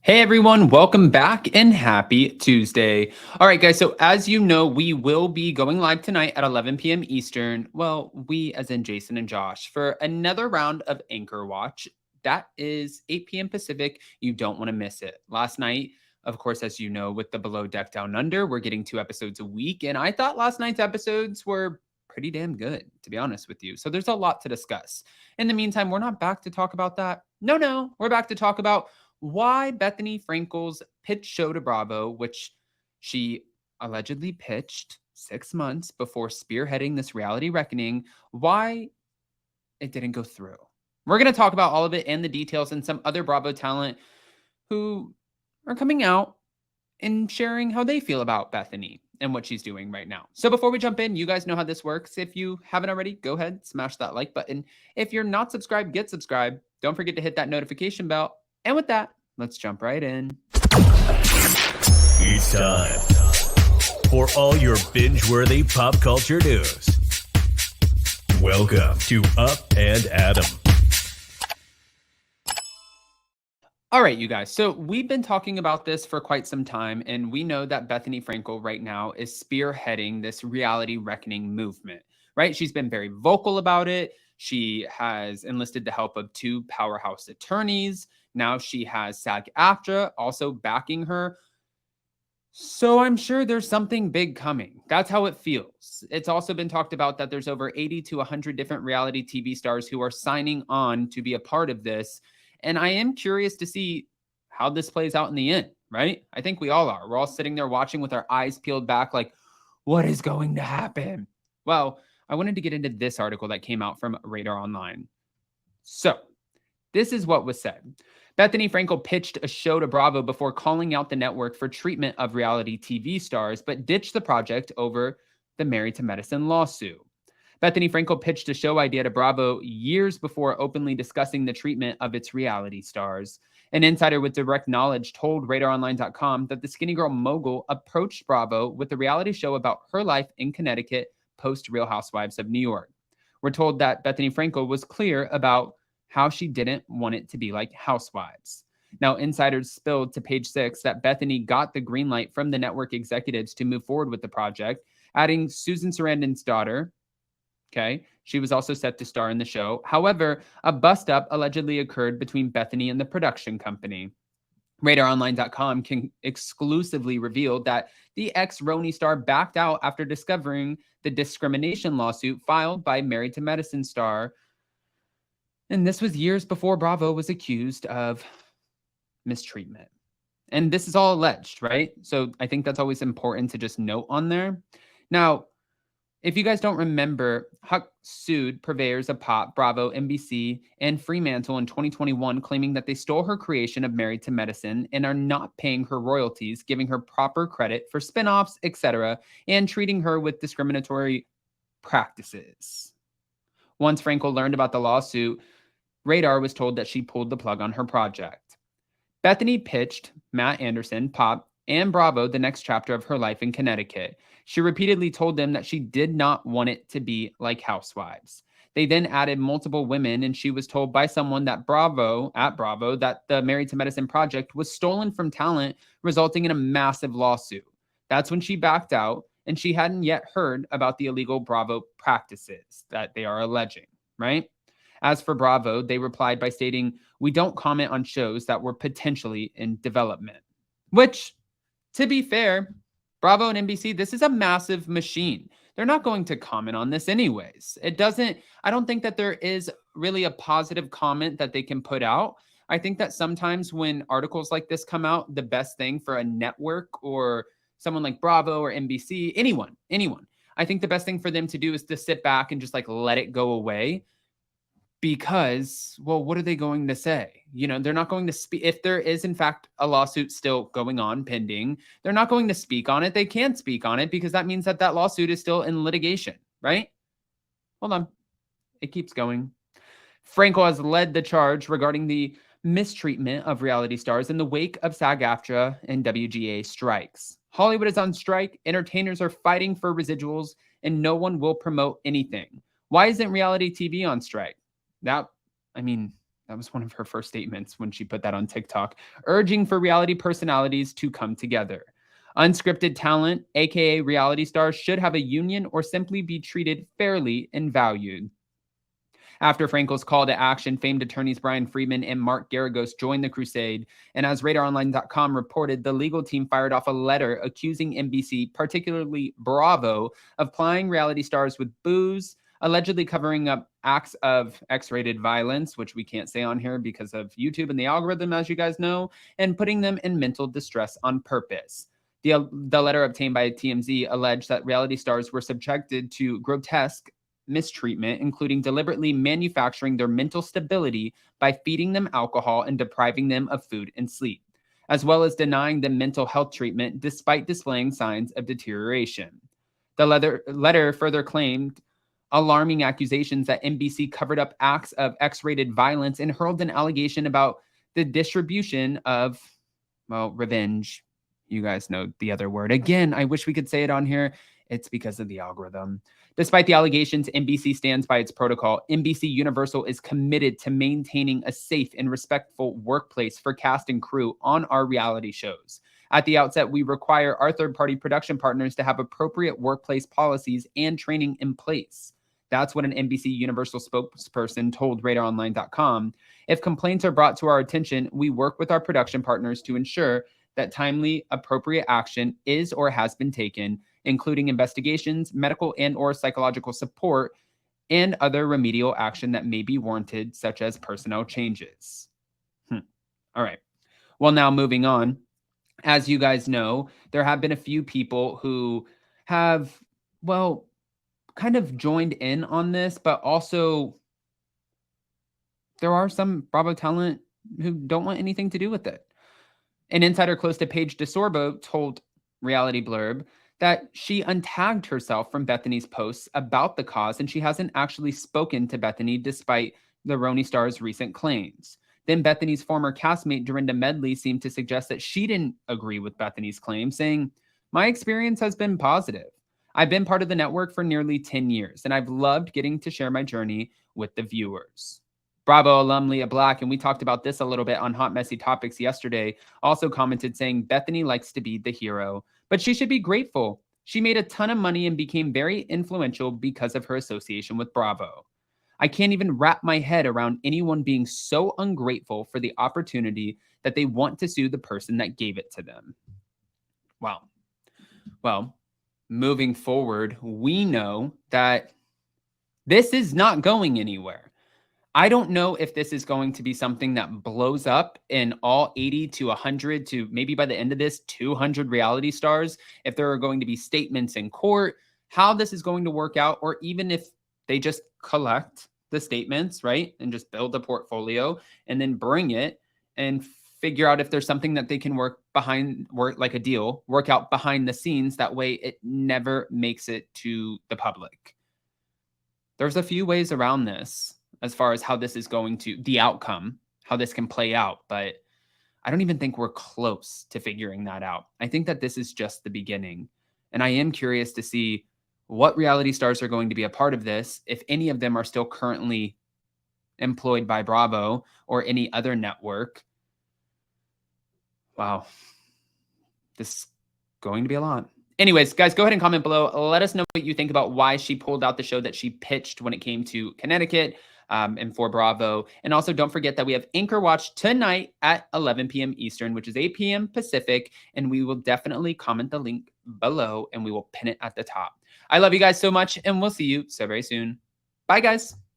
Hey everyone, welcome back and happy Tuesday. All right, guys, so as you know, we will be going live tonight at 11 p.m. Eastern. Well, we, as in Jason and Josh, for another round of Anchor Watch. That is 8 p.m. Pacific. You don't want to miss it. Last night, of course, as you know, with the Below Deck Down Under, we're getting 2 episodes a week. And I thought last night's episodes were pretty damn good, to be honest with you. So there's a lot to discuss. In the meantime, we're not back to talk about that. No, we're back to talk about why Bethenny Frankel's pitch show to Bravo, which she allegedly pitched 6 months before spearheading this reality reckoning, why it didn't go through. We're going to talk about all of it and the details and some other Bravo talent who are coming out and sharing how they feel about Bethenny and what she's doing right now. So before we jump in, you guys know how this works. If you haven't already, go ahead, smash that like button. If you're not subscribed, get subscribed. Don't forget to hit that notification bell. And with that, let's jump right in. It's time for all your binge-worthy pop culture news. Welcome to Up and Adam. All right, you guys. So we've been talking about this for quite some time, and we know that Bethenny Frankel right now is spearheading this reality reckoning movement, right? She's been very vocal about it. She has enlisted the help of 2 powerhouse attorneys. Now she has SAG-AFTRA also backing her. So I'm sure there's something big coming. That's how it feels. It's also been talked about that there's over 80 to 100 different reality TV stars who are signing on to be a part of this. And I am curious to see how this plays out in the end, right? I think we all are. We're all sitting there watching with our eyes peeled back, like, what is going to happen? Well, I wanted to get into this article that came out from Radar Online. So, this is what was said. Bethenny Frankel pitched a show to Bravo before calling out the network for treatment of reality TV stars, but ditched the project over the Married to Medicine lawsuit. Bethenny Frankel pitched a show idea to Bravo years before openly discussing the treatment of its reality stars. An insider with direct knowledge told RadarOnline.com that the skinny girl mogul approached Bravo with a reality show about her life in Connecticut post Real Housewives of New York. We're told that Bethenny Frankel was clear about how she didn't want it to be like Housewives. Now, insiders spilled to Page 6 that Bethenny got the green light from the network executives to move forward with the project, adding Susan Sarandon's daughter. Okay, she was also set to star in the show. However, a bust-up allegedly occurred between Bethenny and the production company. RadarOnline.com can exclusively reveal that the ex-Roni star backed out after discovering the discrimination lawsuit filed by Married to Medicine star. And this was years before Bravo was accused of mistreatment. And this is all alleged, right? So I think that's always important to just note on there. Now, if you guys don't remember, Huck sued purveyors of pop, Bravo, NBC, and Fremantle in 2021, claiming that they stole her creation of Married to Medicine and are not paying her royalties, giving her proper credit for spinoffs, etc., and treating her with discriminatory practices. Once Frankel learned about the lawsuit, Radar was told that she pulled the plug on her project. Bethenny pitched Matt Anderson, Pop, and Bravo the next chapter of her life in Connecticut. She repeatedly told them that she did not want it to be like Housewives. They then added multiple women, and she was told by someone that Bravo, that the Married to Medicine project was stolen from talent, resulting in a massive lawsuit. That's when she backed out, and she hadn't yet heard about the illegal Bravo practices that they are alleging, right? As for Bravo, they replied by stating, "We don't comment on shows that were potentially in development." Which, to be fair, Bravo and NBC, this is a massive machine. They're not going to comment on this anyways. I don't think that there is really a positive comment that they can put out. I think that sometimes when articles like this come out, the best thing for a network or someone like Bravo or NBC, anyone, I think the best thing for them to do is to sit back and just like let it go away. Because, well, what are they going to say? They're not going to speak. If there is, in fact, a lawsuit still going on, pending, they're not going to speak on it. They can't speak on it because that means that that lawsuit is still in litigation, right? Hold on. It keeps going. Frankel has led the charge regarding the mistreatment of reality stars in the wake of SAG-AFTRA and WGA strikes. Hollywood is on strike, entertainers are fighting for residuals, and no one will promote anything. Why isn't reality TV on strike? That That was one of her first statements when she put that on TikTok, urging for reality personalities to come together. Unscripted talent, aka reality stars, should have a union or simply be treated fairly and valued. After Frankel's call to action, famed attorneys Brian Friedman and Mark Garagos joined the crusade. And as RadarOnline.com reported, the legal team fired off a letter accusing NBC, particularly Bravo, of plying reality stars with booze, allegedly covering up acts of X-rated violence, which we can't say on here because of YouTube and the algorithm, as you guys know, and putting them in mental distress on purpose. The letter obtained by TMZ alleged that reality stars were subjected to grotesque mistreatment, including deliberately manufacturing their mental stability by feeding them alcohol and depriving them of food and sleep, as well as denying them mental health treatment despite displaying signs of deterioration. The letter further claimed alarming accusations that NBC covered up acts of X-rated violence and hurled an allegation about the distribution of, well, revenge. You guys know the other word. Again, I wish we could say it on here. It's because of the algorithm. Despite the allegations, NBC stands by its protocol. NBC Universal is committed to maintaining a safe and respectful workplace for cast and crew on our reality shows. At the outset, we require our third-party production partners to have appropriate workplace policies and training in place. That's what an NBC Universal spokesperson told RadarOnline.com. If complaints are brought to our attention, we work with our production partners to ensure that timely, appropriate action is or has been taken, including investigations, medical and/or psychological support, and other remedial action that may be warranted, such as personnel changes. All right. Well, now moving on. As you guys know, there have been a few people who have, well, kind of joined in on this, but also there are some Bravo talent who don't want anything to do with it. An insider close to Paige DeSorbo told Reality Blurb that she untagged herself from Bethenny's posts about the cause, and she hasn't actually spoken to Bethenny despite the Roni star's recent claims. Then Bethenny's former castmate Dorinda Medley seemed to suggest that she didn't agree with Bethenny's claim, saying, "My experience has been positive. I've been part of the network for nearly 10 years, and I've loved getting to share my journey with the viewers." Bravo alum Leah Black, and we talked about this a little bit on Hot Messy Topics yesterday, also commented saying Bethenny likes to be the hero, but she should be grateful. She made a ton of money and became very influential because of her association with Bravo. I can't even wrap my head around anyone being so ungrateful for the opportunity that they want to sue the person that gave it to them. Wow. Well, moving forward, we know that this is not going anywhere. I don't know if this is going to be something that blows up in all 80 to 100 to maybe by the end of this, 200 reality stars, if there are going to be statements in court, how this is going to work out, or even if they just collect the statements, right, and just build a portfolio and then bring it and figure out if there's something that they can work like a deal, work out behind the scenes. That way it never makes it to the public. There's a few ways around this as far as how this is going to, the outcome, how this can play out. But I don't even think we're close to figuring that out. I think that this is just the beginning. And I am curious to see what reality stars are going to be a part of this, if any of them are still currently employed by Bravo or any other network. Wow. This is going to be a lot. Anyways, guys, go ahead and comment below. Let us know what you think about why she pulled out the show that she pitched when it came to Conneticut. And for Bravo. And also don't forget that we have Anchor Watch tonight at 11 p.m. Eastern, which is 8 p.m. Pacific. And we will definitely comment the link below and we will pin it at the top. I love you guys so much and we'll see you so very soon. Bye, guys.